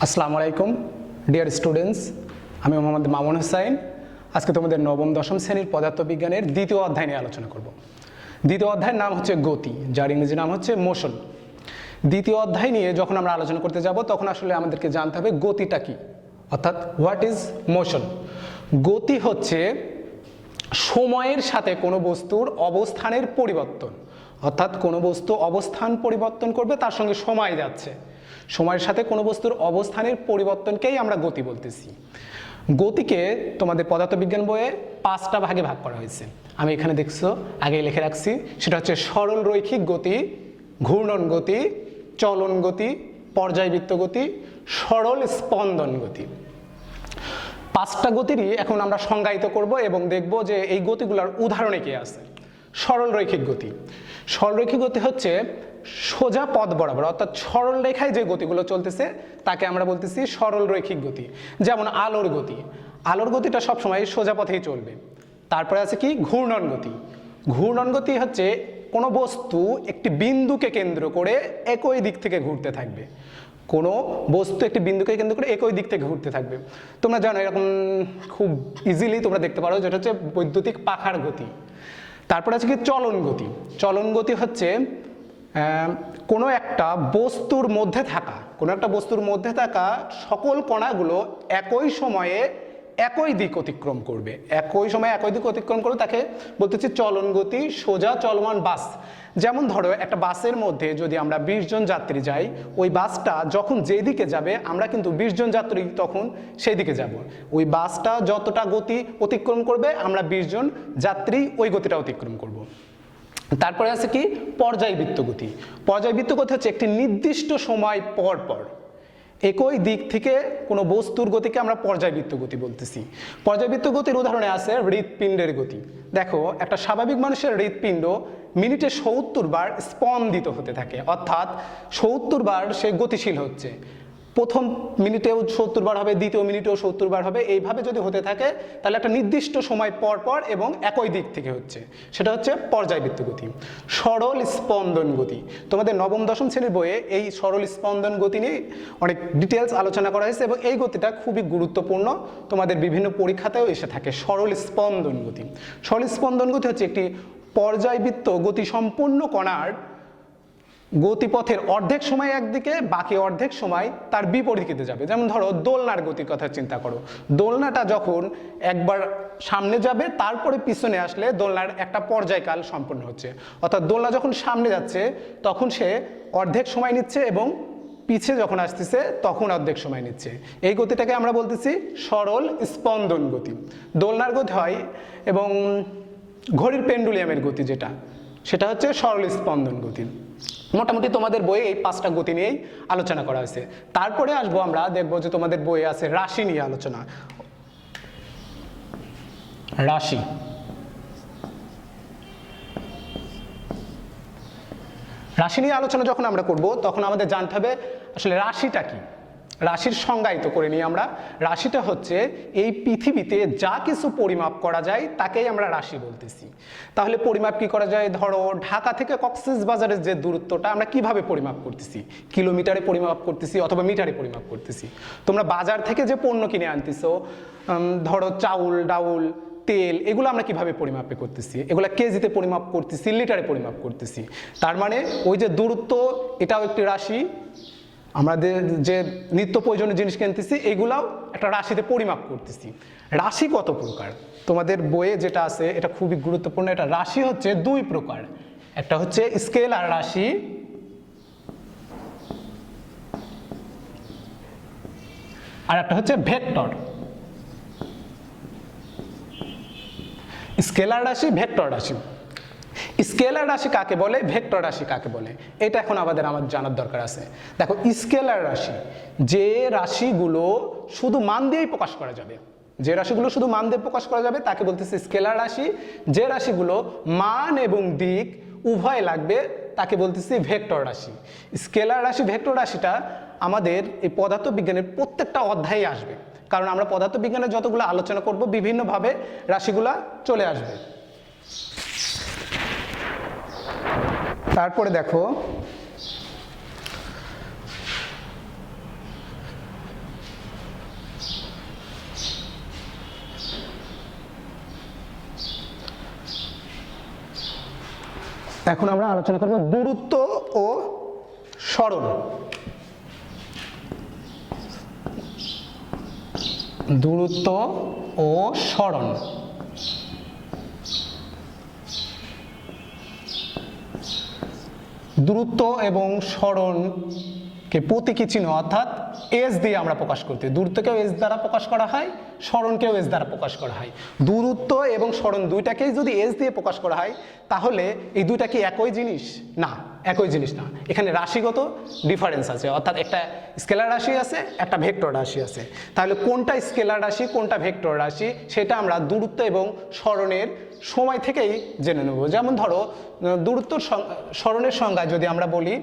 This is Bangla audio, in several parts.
আসসালামু আলাইকুম ডিয়ার স্টুডেন্টস, আমি মোহাম্মদ মামুন হুসাইন। আজকে তোমাদের নবম দশম শ্রেণীর পদার্থবিজ্ঞানের দ্বিতীয় অধ্যায় নিয়ে আলোচনা করব। দ্বিতীয় অধ্যায়ের নাম হচ্ছে গতি, যার ইংরেজি নাম হচ্ছে মোশন। দ্বিতীয় অধ্যায় নিয়ে যখন আমরা আলোচনা করতে যাব তখন আসলে আমাদেরকে জানতে হবে গতিটা কি, অর্থাৎ হোয়াট ইজ মোশন। গতি হচ্ছে সময়ের সাথে কোনো বস্তুর অবস্থানের পরিবর্তন, অর্থাৎ কোনো বস্তু অবস্থান পরিবর্তন করবে, তার সঙ্গে সময় যাচ্ছে, সময়ের সাথে কোনো বস্তুর অবস্থানের পরিবর্তনকেই আমরা গতি বলতেছি। গতিকে তোমাদের পদার্থবিজ্ঞান বইয়ে 5টা ভাগে ভাগ করা হয়েছে। আমি এখানে দেখছো আগেই লিখে রাখছি, সেটা হচ্ছে সরল রৈখিক গতি, ঘূর্ণন গতি, চলন গতি, পর্যায়বৃত্ত গতি, সরল স্পন্দন গতি। 5টা গতিরই এখন আমরা সংজ্ঞায়িত করব এবং দেখব যে এই গতিগুলোর উদাহরণে কি আছে। সরল রৈখিক গতি, সরল রৈখিক গতি হচ্ছে সোজা পথ বরাবর, অর্থাৎ সরল রেখায় যে গতিগুলো চলতেছে তাকে আমরা বলতেছি সরল রৈখিক গতি। যেমন আলোর গতি, আলোর গতিটা সবসময় সোজা পথেই চলবে। তারপরে আছে কি ঘূর্ণন গতি। ঘূর্ণন গতি হচ্ছে কোনো বস্তু একটি বিন্দুকে কেন্দ্র করে একই দিক থেকে ঘুরতে থাকবে, কোনো বস্তু একটি বিন্দুকে কেন্দ্র করে একই দিক থেকে ঘুরতে থাকবে। তোমরা জানো এরকম খুব ইজিলি তোমরা দেখতে পারো, যেটা হচ্ছে বৈদ্যুতিক পাখার গতি। তারপরে আছে কি চলন গতি। চলন গতি হচ্ছে কোনো একটা বস্তুর মধ্যে থাকা সকল কণাগুলো একই সময়ে একই দিক অতিক্রম করবে, একই সময়ে একই দিক অতিক্রম করবে, তাকে বলতেছি চলন গতি। সোজা চলমান বাস, যেমন ধরো একটা বাসের মধ্যে যদি আমরা 20 জন যাত্রী যাই, ওই বাসটা যখন যেদিকে যাবে আমরা কিন্তু 20 জন যাত্রী তখন সেই দিকে যাব। ওই বাসটা যতটা গতি অতিক্রম করবে আমরা 20 জন যাত্রী ওই গতিটা অতিক্রম করব। তারপরে আছে কি পর্যায়বৃত্ত গতি। পর্যায়বৃত্ত গতি হচ্ছে একটি নির্দিষ্ট সময় পর পর একই দিক থেকে কোনো বস্তুর গতিকে আমরা পর্যায়বৃত্ত গতি বলতেছি। পর্যায়বৃত্ত গতির উদাহরণে আছে হৃৎপিণ্ডের গতি। দেখো একটা স্বাভাবিক মানুষের হৃৎপিণ্ড মিনিটে 70 বার স্পন্দিত হতে থাকে, অর্থাৎ 70 বার সে গতিশীল হচ্ছে। প্রথম মিনিটেও 70 বার হবে, দ্বিতীয় মিনিটেও 70 বার হবে। এইভাবে যদি হতে থাকে তাহলে একটা নির্দিষ্ট সময় পর পর এবং একই দিক থেকে হচ্ছে, সেটা হচ্ছে পর্যায়বৃত্ত গতি। সরল স্পন্দন গতি, তোমাদের নবম দশম শ্রেণীর বইয়ে এই সরল স্পন্দন গতি নিয়ে অনেক ডিটেলস আলোচনা করা হয়েছে এবং এই গতিটা খুবই গুরুত্বপূর্ণ, তোমাদের বিভিন্ন পরীক্ষাতেও এসে থাকে। সরল স্পন্দন গতি, সরল স্পন্দন গতি হচ্ছে একটি পর্যায়বৃত্ত গতি সম্পূর্ণ কণার গতিপথের অর্ধেক সময় একদিকে, বাকি অর্ধেক সময় তার বিপরীত দিকে যাবে। যেমন ধরো দোলনার গতির কথা চিন্তা করো, দোলনাটা যখন একবার সামনে যাবে তারপরে পিছনে আসলে দোলনার একটা পর্যায়কাল সম্পন্ন হচ্ছে, অর্থাৎ দোলনা যখন সামনে যাচ্ছে তখন সে অর্ধেক সময় নিচ্ছে এবং পিছে যখন আসতেছে তখন অর্ধেক সময় নিচ্ছে। এই গতিটাকে আমরা বলতেছি সরল স্পন্দন গতি। দোলনার গতি হয় এবং ঘড়ির পেন্ডুলিয়ামের গতি যেটা, সেটা হচ্ছে সরল স্পন্দন গতি। মোটামুটি তোমাদের বইয়ে এই 5টা গতি নিয়েই আলোচনা করা হয়েছে। তারপরে আসবো আমরা দেখবো যে তোমাদের বইয়ে আছে রাশি নিয়ে আলোচনা। রাশি, রাশি নিয়ে আলোচনা যখন আমরা করব তখন আমাদের জানতে হবে আসলে রাশিটা কি। রাশির সংজ্ঞায়িত করে নিই আমরা। রাশিটা হচ্ছে এই পৃথিবীতে যা কিছু পরিমাপ করা যায় তাকেই আমরা রাশি বলতেছি। তাহলে পরিমাপ কি করা যায়? ধরো ঢাকা থেকে কক্সবাজারের যে দূরত্বটা আমরা কিভাবে পরিমাপ করতেছি, কিলোমিটারে পরিমাপ করতেছি অথবা মিটারে পরিমাপ করতেছি। তোমরা বাজার থেকে যে পণ্য কিনে আনতেছো, ধরো চাউল ডাউল তেল, এগুলো আমরা কিভাবে পরিমাপে করতেছি? এগুলো কেজিতে পরিমাপ করতেছি, লিটারে পরিমাপ করতেছি। তার মানে ওই যে দূরত্ব, এটাও একটি রাশি। আমাদের যে নিত্য প্রয়োজনীয় জিনিস কিনতেছি এগুলাও একটা রাশিতে পরিমাপ করতেছি। রাশি কত প্রকার? তোমাদের বইয়ে যেটা আছে এটা খুবই গুরুত্বপূর্ণ। এটা রাশি হচ্ছে 2 প্রকার, একটা হচ্ছে স্কেলার রাশি আর একটা হচ্ছে ভেক্টর। স্কেলার রাশি, ভেক্টর রাশি। স্কেলার রাশি কাকে বলে, ভেক্টর রাশি কাকে বলে, এটা এখন আমার জানার দরকার আছে। দেখো স্কেলার রাশি, যে রাশিগুলো শুধু মান দিয়েই প্রকাশ করা যাবে, যে রাশিগুলো শুধু মান দিয়ে প্রকাশ করা যাবে তাকে বলতেছে স্কেলার রাশি। যে রাশিগুলো মান এবং দিক উভয় লাগবে তাকে বলতেছি ভেক্টর রাশি। স্কেলার রাশি, ভেক্টর রাশিটা আমাদের এই পদার্থবিজ্ঞানের প্রত্যেকটা অধ্যায়ে আসবে, কারণ আমরা পদার্থবিজ্ঞানের যতগুলো আলোচনা করব বিভিন্নভাবে রাশিগুলা চলে আসবে। তারপরে দেখো এখন আমরা আলোচনা করব দূরত্ব ও সরণ। দূরত্ব ও সরণ। দূরত্ব এবং সরণকে প্রতীকী চিহ্ন অর্থাৎ এস দিয়ে আমরা প্রকাশ করতে, দূরত্বকেও এস দ্বারা প্রকাশ করা হয়, সরণকেও এস দ্বারা প্রকাশ করা হয়। দূরত্ব এবং সরণ দুইটাকেই যদি এস দিয়ে প্রকাশ করা হয় তাহলে এই দুইটা কি একই জিনিস? না, একই জিনিস না, এখানে রাশিগত ডিফারেন্স আছে, অর্থাৎ একটা স্কেলার রাশি আছে, একটা ভেক্টর রাশি আছে। তাহলে কোনটা স্কেলার রাশি কোনটা ভেক্টর রাশি সেটা আমরা দূরত্ব এবং সরণের সময় থেকেই জেনে নেব। যেমন ধরো দূরত্ব সরণের সংজ্ঞা যদি আমরা বলি,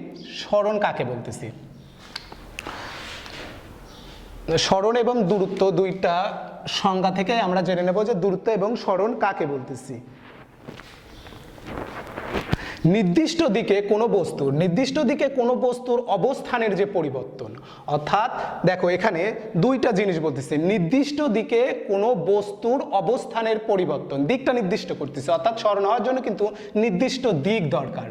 সরণ কাকে বলতেছি? সরণ এবং দূরত্ব দুইটা সংজ্ঞা থেকে আমরা জেনে নেব যে দূরত্ব এবং সরণ কাকে বলতেছি। নির্দিষ্ট দিকে কোনো বস্তুর অবস্থানের যে পরিবর্তন, অর্থাৎ দেখো এখানে দুইটা জিনিস বলতেছে, নির্দিষ্ট দিকে কোনো বস্তুর অবস্থানের পরিবর্তন, দিকটা নির্দিষ্ট করতেছে, অর্থাৎ সরণ হওয়ার জন্য কিন্তু নির্দিষ্ট দিক দরকার।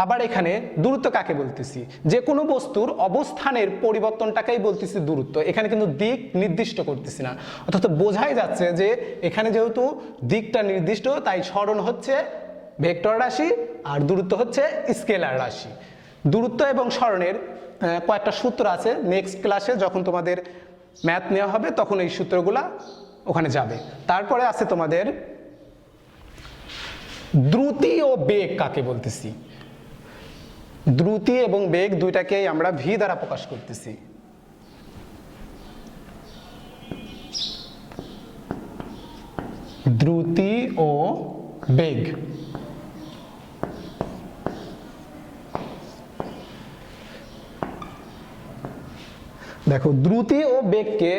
আবার এখানে দূরত্ব কাকে বলতেছি? যে কোনো বস্তুর অবস্থানের পরিবর্তনটাকেই বলতেছি দূরত্ব, এখানে কিন্তু দিক নির্দিষ্ট করতেছি না। অর্থাৎ বোঝাই যাচ্ছে যে এখানে যেহেতু দিকটা নির্দিষ্ট তাই সরণ হচ্ছে ভেক্টর রাশি আর দূরত্ব হচ্ছে স্কেলার রাশি। দূরত্ব এবং সরণের কয়েকটা সূত্র আছে, নেক্সট ক্লাসে যখন তোমাদের ম্যাথ নেওয়া হবে তখন এই সূত্রগুলা ওখানে যাবে। তারপরে আছে তোমাদের দ্রুতি ও বেগ কাকে বলতেছি। দ্রুতি এবং বেগ দুইটাকেই আমরা ভি দ্বারা প্রকাশ করতেছি। দ্রুতি ও বেগ। দেখো দ্রুতি ও বেগকে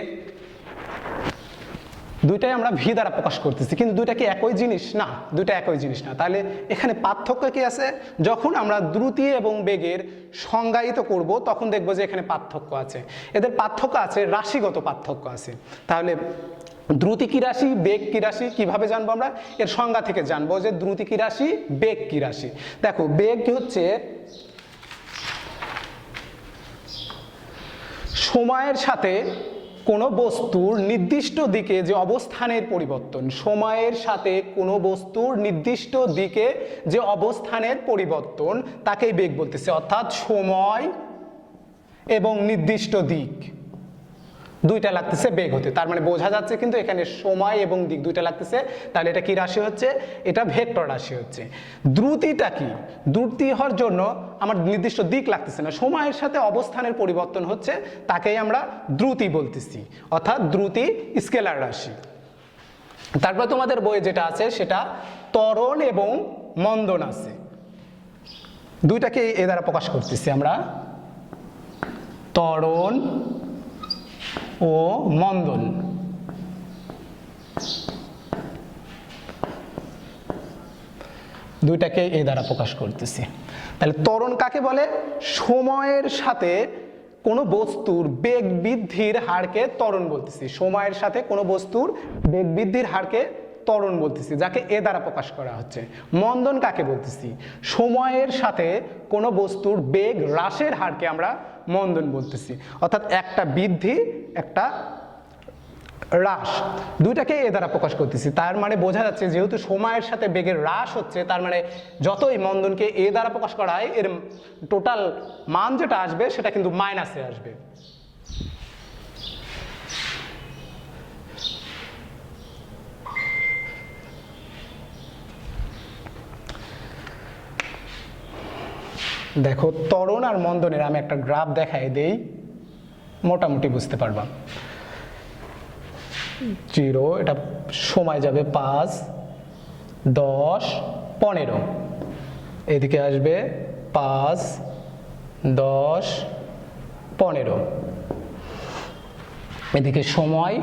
দুইটাই আমরা ভি দ্বারা প্রকাশ করতেছি, কিন্তু দুইটা কি একই জিনিস? না, দুইটা একই জিনিস না। তাহলে এখানে পার্থক্য কি আছে? যখন আমরা দ্রুতি এবং বেগের সংজ্ঞায়িত করব তখন দেখব যে এখানে পার্থক্য আছে, এদের পার্থক্য আছে, রাশিগত পার্থক্য আছে। তাহলে দ্রুতি কি রাশি, বেগ কি রাশি কিভাবে জানবো? আমরা এর সংজ্ঞা থেকে জানবো যে দ্রুতি কি রাশি, বেগ কি রাশি। দেখো বেগ হচ্ছে সময়ের সাথে কোনো বস্তুর নির্দিষ্ট দিকে যে অবস্থানের পরিবর্তন, সময়ের সাথে কোনো বস্তুর নির্দিষ্ট দিকে যে অবস্থানের পরিবর্তন তাকেই বেগ বলতেছে। অর্থাৎ সময় এবং নির্দিষ্ট দিক দুইটা লাগতেছে বেগ হতে, তার মানে বোঝা যাচ্ছে কিন্তু এখানে সময় এবং দিক দুইটা লাগতেছে। তাহলে এটা কি রাশি হচ্ছে? এটা ভেক্টর রাশি হচ্ছে। দ্রুতিটা কি? দ্রুতি হওয়ার জন্য আমার নির্দিষ্ট দিক লাগতেছে না, সময়ের সাথে অবস্থানের পরিবর্তন হচ্ছে, তাকেই আমরা দ্রুতি বলতেছি, অর্থাৎ দ্রুতি স্কেলার রাশি। তারপর তোমাদের বইয়ে যেটা আছে সেটা ত্বরণ এবং মন্দন আছে, দুইটাকে এ দ্বারা প্রকাশ করতেছি আমরা, ত্বরণ ও মন্দন। দুইটাকে এই দ্বারা প্রকাশ করতেছি। তাহলে ত্বরণ কাকে বলে? সময়ের সাথে কোনো বস্তুর বেগ বৃদ্ধির হারকে ত্বরণ বলতেছি। সময়ের সাথে কোনো বস্তুর বেগ বৃদ্ধির হারকে ত্বরণ বলতেছি, যাকে এ দ্বারা প্রকাশ করা হচ্ছে। মন্দন কাকে বলতেছি? সময়ের সাথে কোনো বস্তুর বেগ হ্রাসের হারকে আমরা মন্দন বলতেছি, অর্থাৎ একটা বৃদ্ধি একটা হ্রাস, দুইটাকে এ দ্বারা প্রকাশ করতেছি। তার মানে বোঝা যাচ্ছে যেহেতু সময়ের সাথে বেগের হ্রাস হচ্ছে, তার মানে যতই মন্দনকে এ দ্বারা প্রকাশ করা হয় এর টোটাল মান যেটা আসবে সেটা কিন্তু মাইনাসে আসবে। দেখো ত্বরণ আর মন্দনের আমি একটা গ্রাফ দেখাই দেই, মোটামুটি বুঝতে পারবা। 0 এটা সময় যাবে 5, 10, 15, এদিকে আসবে 5, 10, 15, এদিকে সময়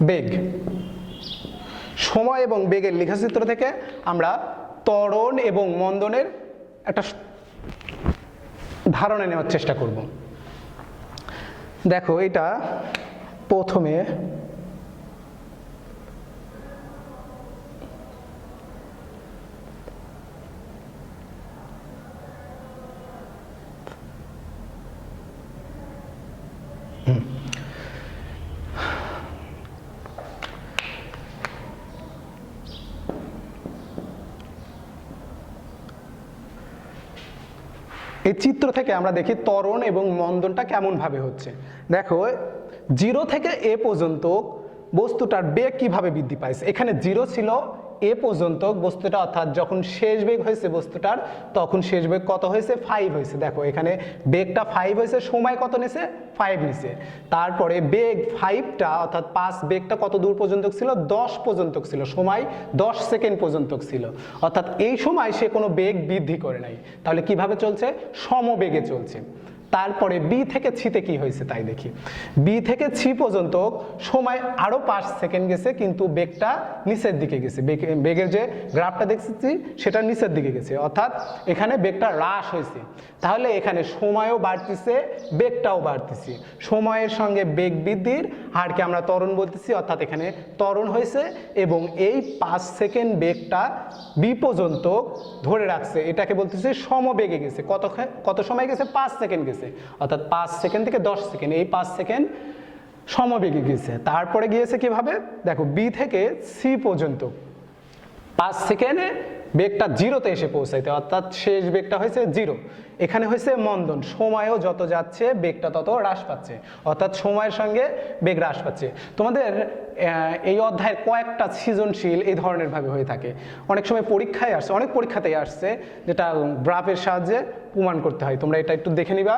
বেগ। সময় এবং বেগের লেখাচিত্র থেকে আমরা ত্বরণ এবং মন্দনের একটা ধারণা নেওয়ার চেষ্টা করব। দেখো এটা প্রথমে এই চিত্র থেকে আমরা দেখি ত্বরণ এবং মন্দনটা কেমনভাবে হচ্ছে। দেখো 0 থেকে a পর্যন্ত বস্তুটার বেগ কিভাবে বৃদ্ধি পাইছে। এখানে 0 ছিল এ পর্যন্ত বস্তুটা, অর্থাৎ যখন শেষ বেগ হয়েছে বস্তুটার তখন শেষ বেগ কত হয়েছে 5 হয়েছে। দেখো এখানে বেগটা 5 হয়েছে, সময় কত নিছে 5 নিছে। তারপরে বেগ 5টা অর্থাৎ 5 বেগটা কত দূর পর্যন্ত ছিল 10 পর্যন্ত ছিল, সময় 10 সেকেন্ড পর্যন্ত ছিল, অর্থাৎ এই সময় সে কোনো বেগ বৃদ্ধি করে নাই। তাহলে কিভাবে চলছে, সমবেগে চলছে। তারপরে বি থেকে ছিতে কি হয়েছে তাই দেখি। বি থেকে ছি পর্যন্ত সময় আরো 5 সেকেন্ড গেছে, কিন্তু বেগটা নিচের দিকে গেছে। বেগের যে গ্রাফটা দেখছি সেটা নিচের দিকে গেছে, অর্থাৎ এখানে বেগটা হ্রাস হয়েছে। তাহলে এখানে সময়ও বাড়তেছে, বেগটাও বাড়তেছে। সময়ের সঙ্গে বেগ বৃদ্ধির হারকে আমরা ত্বরণ বলতেছি, অর্থাৎ এখানে ত্বরণ হয়েছে এবং এই 5 সেকেন্ড বেগটা বি পর্যন্ত ধরে রাখছে, এটাকে বলতেছি সমবেগে গেছে। কত সময় গেছে 5 সেকেন্ড গেছে, অর্থাৎ 5 সেকেন্ড থেকে 10 সেকেন্ড, এই 5 সেকেন্ড সমবেগে গেছে। তারপরে গিয়েছে কিভাবে, দেখো বি থেকে সি পর্যন্ত 5 সেকেন্ডে বেগটা 0-তে এসে পৌঁছাইতে, অর্থাৎ শেষ বেগটা হয়েছে 0। এখানে হয়েছে মন্দন, সময়ও যত যাচ্ছে বেগটা তত হ্রাস পাচ্ছে, অর্থাৎ সময়ের সঙ্গে বেগ হ্রাস পাচ্ছে। তোমাদের এই অধ্যায়ের কয়েকটা সৃজনশীল এই ধরনের ভাবে হয়ে থাকে। অনেক সময় পরীক্ষায় আসছে, অনেক পরীক্ষাতেই আসছে, যেটা গ্রাফের সাহায্যে প্রমাণ করতে হয়। তোমরা এটা একটু দেখে নিবা।